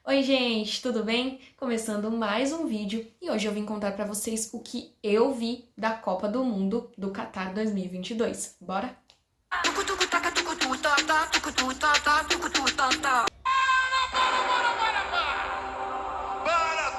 Oi gente, tudo bem? Começando mais um vídeo e hoje eu vim contar pra vocês o que eu vi da Copa do Mundo do Qatar 2022. Bora? Para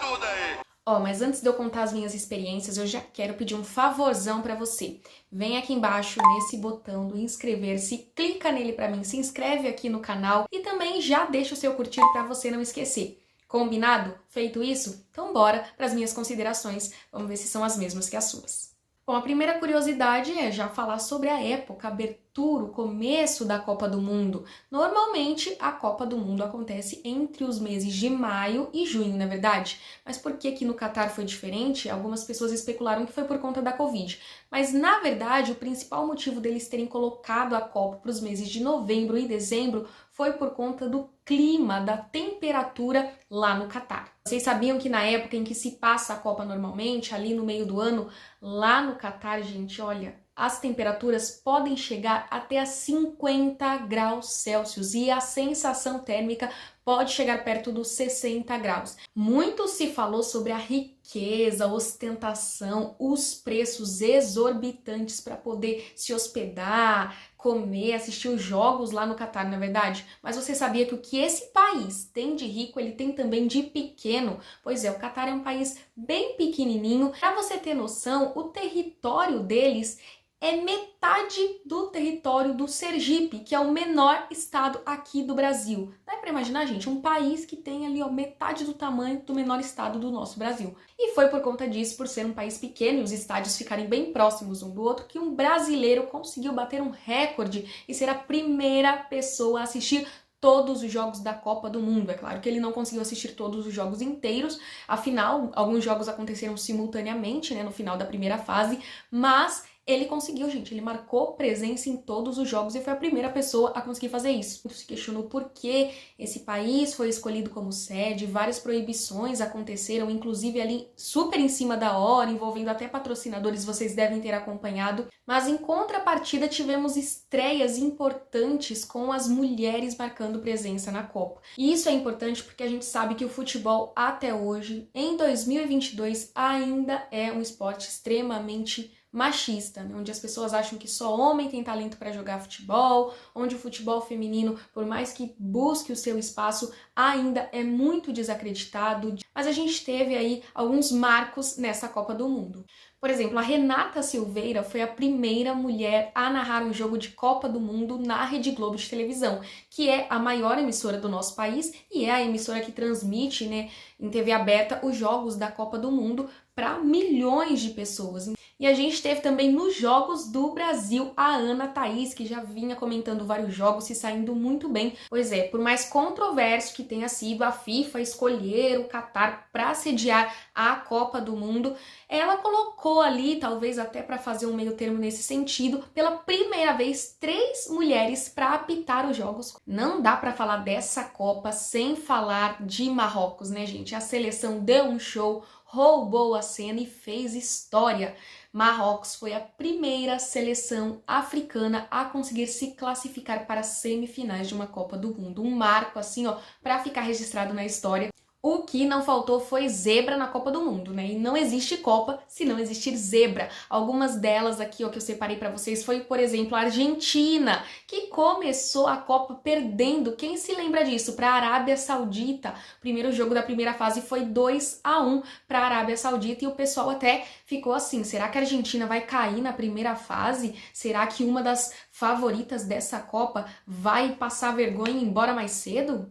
tudo aí! Mas antes de eu contar as minhas experiências, eu já quero pedir um favorzão pra você. Vem aqui embaixo nesse botão do inscrever-se, clica nele pra mim, se inscreve aqui no canal e também já deixa o seu curtir pra você não esquecer. Combinado? Feito isso? Então bora para as minhas considerações, vamos ver se são as mesmas que as suas. Bom, a primeira curiosidade é já falar sobre a época, a abertura, o começo da Copa do Mundo. Normalmente, a Copa do Mundo acontece entre os meses de maio e junho, não é verdade? Mas por que aqui no Catar foi diferente? Algumas pessoas especularam que foi por conta da Covid. Mas, na verdade, o principal motivo deles terem colocado a Copa para os meses de novembro e dezembro foi por conta do clima, da temperatura lá no Catar. Vocês sabiam que na época em que se passa a Copa normalmente, ali no meio do ano, lá no Catar, gente, olha, as temperaturas podem chegar até a 50 graus Celsius e a sensação térmica pode chegar perto dos 60 graus. Muito se falou sobre a riqueza, a ostentação, os preços exorbitantes para poder se hospedar, comer, assistir os jogos lá no Catar, não é verdade? Mas você sabia que o que esse país tem de rico, ele tem também de pequeno? Pois é, o Catar é um país bem pequenininho. Para você ter noção, o território deles é metade do território do Sergipe, que é o menor estado aqui do Brasil. Dá para imaginar, gente, um país que tem ali, ó, metade do tamanho do menor estado do nosso Brasil. E foi por conta disso, por ser um país pequeno e os estádios ficarem bem próximos um do outro, que um brasileiro conseguiu bater um recorde e ser a primeira pessoa a assistir todos os jogos da Copa do Mundo. É claro que ele não conseguiu assistir todos os jogos inteiros, afinal, alguns jogos aconteceram simultaneamente, né, no final da primeira fase, mas ele conseguiu, gente, ele marcou presença em todos os jogos e foi a primeira pessoa a conseguir fazer isso. Se questionou por que esse país foi escolhido como sede, várias proibições aconteceram, inclusive ali super em cima da hora, envolvendo até patrocinadores, vocês devem ter acompanhado. Mas em contrapartida tivemos estreias importantes com as mulheres marcando presença na Copa. E isso é importante porque a gente sabe que o futebol até hoje, em 2022, ainda é um esporte extremamente machista, né? Onde as pessoas acham que só homem tem talento para jogar futebol, onde o futebol feminino, por mais que busque o seu espaço, ainda é muito desacreditado. Mas a gente teve aí alguns marcos nessa Copa do Mundo. Por exemplo, a Renata Silveira foi a primeira mulher a narrar um jogo de Copa do Mundo na Rede Globo de televisão, que é a maior emissora do nosso país e é a emissora que transmite, né, em TV aberta os jogos da Copa do Mundo para milhões de pessoas. E a gente teve também nos Jogos do Brasil a Ana Thaís, que já vinha comentando vários jogos, se saindo muito bem. Pois é, por mais controverso que tenha sido a FIFA escolher o Catar para sediar a Copa do Mundo, ela colocou ali, talvez até para fazer um meio termo nesse sentido, pela primeira vez 3 mulheres para apitar os jogos. Não dá para falar dessa Copa sem falar de Marrocos, né, gente? A seleção deu um show, roubou a cena e fez história. Marrocos foi a primeira seleção africana a conseguir se classificar para as semifinais de uma Copa do Mundo. Um marco assim, ó, para ficar registrado na história. O que não faltou foi zebra na Copa do Mundo, né? E não existe Copa se não existir zebra. Algumas delas aqui, ó, que eu separei pra vocês foi, por exemplo, a Argentina, que começou a Copa perdendo. Quem se lembra disso? Para a Arábia Saudita. O primeiro jogo da primeira fase foi 2-1 para a Arábia Saudita e o pessoal até ficou assim, será que a Argentina vai cair na primeira fase? Será que uma das favoritas dessa Copa vai passar vergonha e ir embora mais cedo?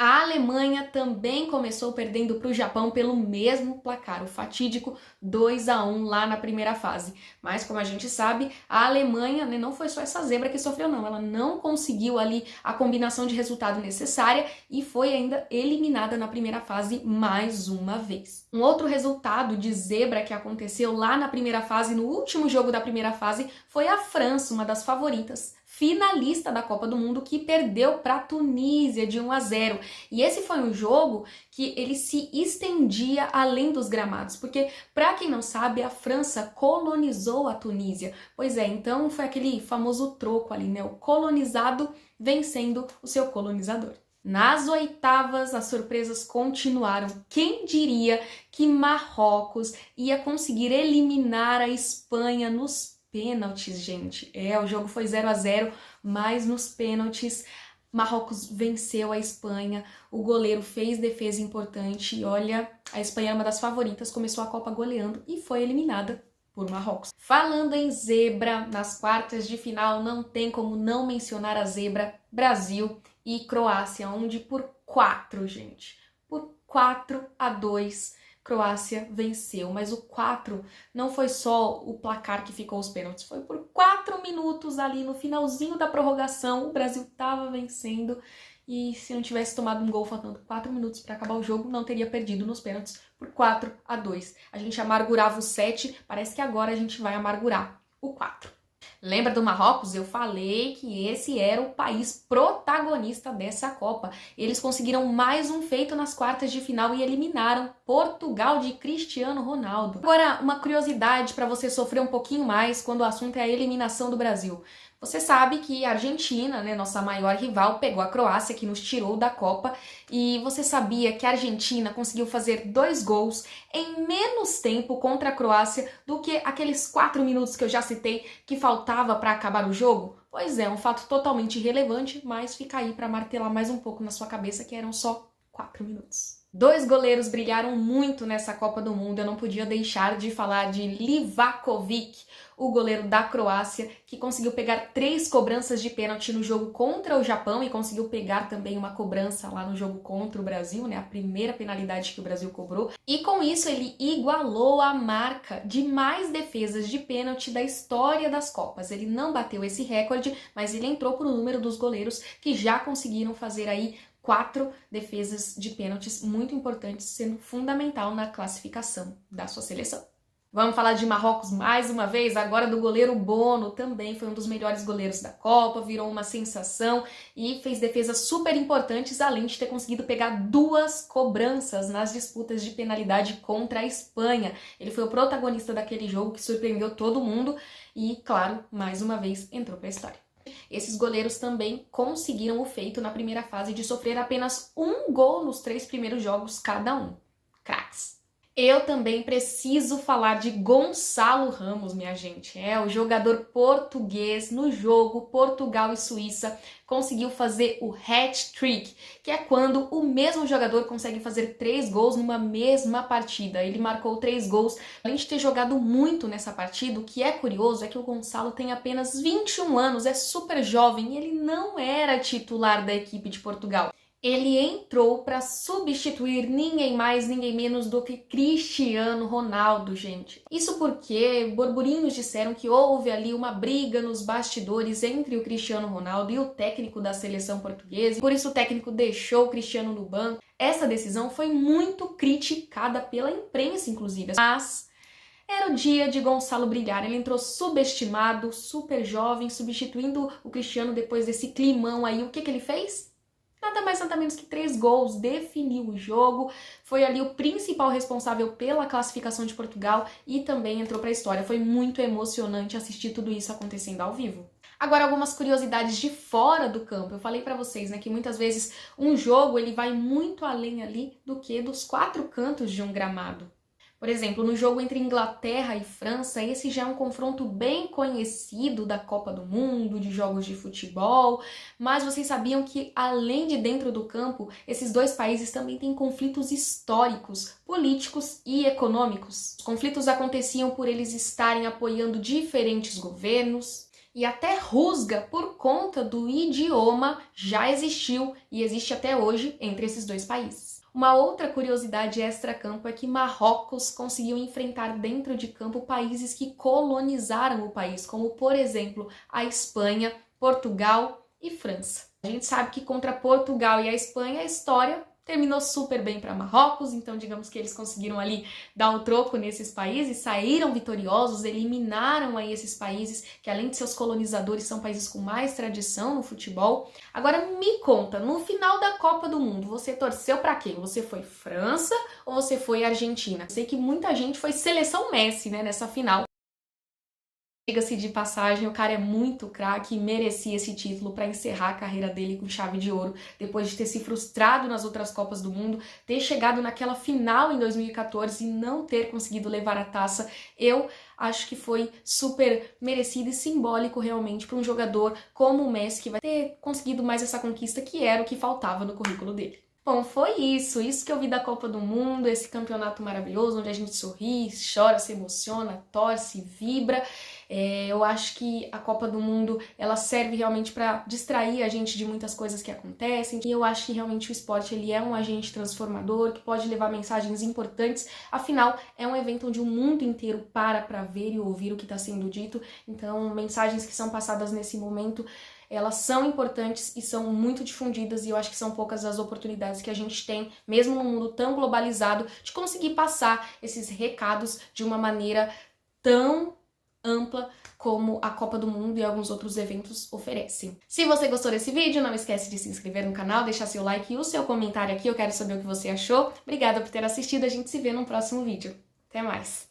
A Alemanha também começou perdendo para o Japão pelo mesmo placar, o fatídico 2-1 lá na primeira fase. Mas como a gente sabe, a Alemanha, né, não foi só essa zebra que sofreu não, ela não conseguiu ali a combinação de resultado necessária e foi ainda eliminada na primeira fase mais uma vez. Um outro resultado de zebra que aconteceu lá na primeira fase, no último jogo da primeira fase, foi a França, uma das favoritas, finalista da Copa do Mundo, que perdeu para a Tunísia de 1-0. E esse foi um jogo que ele se estendia além dos gramados, porque, para quem não sabe, a França colonizou a Tunísia. Pois é, então foi aquele famoso troco ali, né? O colonizado vencendo o seu colonizador. Nas oitavas, as surpresas continuaram. Quem diria que Marrocos ia conseguir eliminar a Espanha nos pênaltis, gente? O jogo foi 0-0, mas nos pênaltis Marrocos venceu a Espanha, o goleiro fez defesa importante e olha, a Espanha é uma das favoritas, começou a Copa goleando e foi eliminada por Marrocos. Falando em zebra, nas quartas de final não tem como não mencionar a zebra Brasil e Croácia, onde por 4, gente, por 4-2, Croácia venceu, mas o 4 não foi só o placar que ficou os pênaltis, foi por 4 minutos ali no finalzinho da prorrogação, o Brasil estava vencendo e se não tivesse tomado um gol faltando 4 minutos para acabar o jogo, não teria perdido nos pênaltis por 4-2. A gente amargurava o 7, parece que agora a gente vai amargurar o 4. Lembra do Marrocos? Eu falei que esse era o país protagonista dessa Copa. Eles conseguiram mais um feito nas quartas de final e eliminaram Portugal de Cristiano Ronaldo. Agora, uma curiosidade para você sofrer um pouquinho mais quando o assunto é a eliminação do Brasil. Você sabe que a Argentina, né, nossa maior rival, pegou a Croácia, que nos tirou da Copa, e você sabia que a Argentina conseguiu fazer 2 gols em menos tempo contra a Croácia do que aqueles 4 minutos que eu já citei que faltava para acabar o jogo? Pois é, um fato totalmente irrelevante, mas fica aí para martelar mais um pouco na sua cabeça que eram só 4 minutos. 2 goleiros brilharam muito nessa Copa do Mundo, eu não podia deixar de falar de Livakovic, o goleiro da Croácia, que conseguiu pegar 3 cobranças de pênalti no jogo contra o Japão e conseguiu pegar também uma cobrança lá no jogo contra o Brasil, né, a primeira penalidade que o Brasil cobrou, e com isso ele igualou a marca de mais defesas de pênalti da história das Copas. Ele não bateu esse recorde, mas ele entrou pro número dos goleiros que já conseguiram fazer aí 4 defesas de pênaltis muito importantes, sendo fundamental na classificação da sua seleção. Vamos falar de Marrocos mais uma vez, agora do goleiro Bono, também foi um dos melhores goleiros da Copa, virou uma sensação e fez defesas super importantes, além de ter conseguido pegar 2 cobranças nas disputas de penalidade contra a Espanha. Ele foi o protagonista daquele jogo que surpreendeu todo mundo e, claro, mais uma vez entrou para a história. Esses goleiros também conseguiram o feito na primeira fase de sofrer apenas 1 gol nos 3 primeiros jogos cada um. Craques! Eu também preciso falar de Gonçalo Ramos, minha gente. O jogador português no jogo Portugal e Suíça conseguiu fazer o hat-trick, que é quando o mesmo jogador consegue fazer 3 gols numa mesma partida. Ele marcou 3 gols, além de ter jogado muito nessa partida. O que é curioso é que o Gonçalo tem apenas 21 anos, é super jovem e ele não era titular da equipe de Portugal. Ele entrou para substituir ninguém mais, ninguém menos do que Cristiano Ronaldo, gente. Isso porque burburinhos disseram que houve ali uma briga nos bastidores entre o Cristiano Ronaldo e o técnico da seleção portuguesa. Por isso o técnico deixou o Cristiano no banco. Essa decisão foi muito criticada pela imprensa, inclusive. Mas era o dia de Gonçalo brilhar. Ele entrou subestimado, super jovem, substituindo o Cristiano depois desse climão aí. O que ele fez? Nada mais, nada menos que 3 gols, definiu o jogo, foi ali o principal responsável pela classificação de Portugal e também entrou para a história. Foi muito emocionante assistir tudo isso acontecendo ao vivo. Agora, algumas curiosidades de fora do campo. Eu falei para vocês, né, que muitas vezes um jogo ele vai muito além ali do que dos 4 cantos de um gramado. Por exemplo, no jogo entre Inglaterra e França, esse já é um confronto bem conhecido da Copa do Mundo, de jogos de futebol, mas vocês sabiam que, além de dentro do campo, esses 2 países também têm conflitos históricos, políticos e econômicos. Os conflitos aconteciam por eles estarem apoiando diferentes governos, e até rusga por conta do idioma já existiu e existe até hoje entre esses 2 países. Uma outra curiosidade extra-campo é que Marrocos conseguiu enfrentar dentro de campo países que colonizaram o país, como, por exemplo, a Espanha, Portugal e França. A gente sabe que contra Portugal e a Espanha a história terminou super bem para Marrocos, então digamos que eles conseguiram ali dar um troco nesses países, saíram vitoriosos, eliminaram aí esses países que além de seus colonizadores são países com mais tradição no futebol. Agora me conta, no final da Copa do Mundo, você torceu para quem? Você foi França ou você foi Argentina? Eu sei que muita gente foi seleção Messi, né, nessa final. Diga-se de passagem, o cara é muito craque e merecia esse título para encerrar a carreira dele com chave de ouro, depois de ter se frustrado nas outras Copas do Mundo, ter chegado naquela final em 2014 e não ter conseguido levar a taça. Eu acho que foi super merecido e simbólico realmente para um jogador como o Messi, que vai ter conseguido mais essa conquista, que era o que faltava no currículo dele. Bom, foi isso que eu vi da Copa do Mundo, esse campeonato maravilhoso, onde a gente sorri, chora, se emociona, torce, vibra. Eu acho que a Copa do Mundo, ela serve realmente para distrair a gente de muitas coisas que acontecem, e eu acho que realmente o esporte, ele é um agente transformador, que pode levar mensagens importantes, afinal, é um evento onde o mundo inteiro para ver e ouvir o que está sendo dito, então, mensagens que são passadas nesse momento, elas são importantes e são muito difundidas, e eu acho que são poucas as oportunidades que a gente tem, mesmo num mundo tão globalizado, de conseguir passar esses recados de uma maneira tão ampla como a Copa do Mundo e alguns outros eventos oferecem. Se você gostou desse vídeo, não esquece de se inscrever no canal, deixar seu like e o seu comentário aqui, eu quero saber o que você achou. Obrigada por ter assistido, a gente se vê no próximo vídeo. Até mais!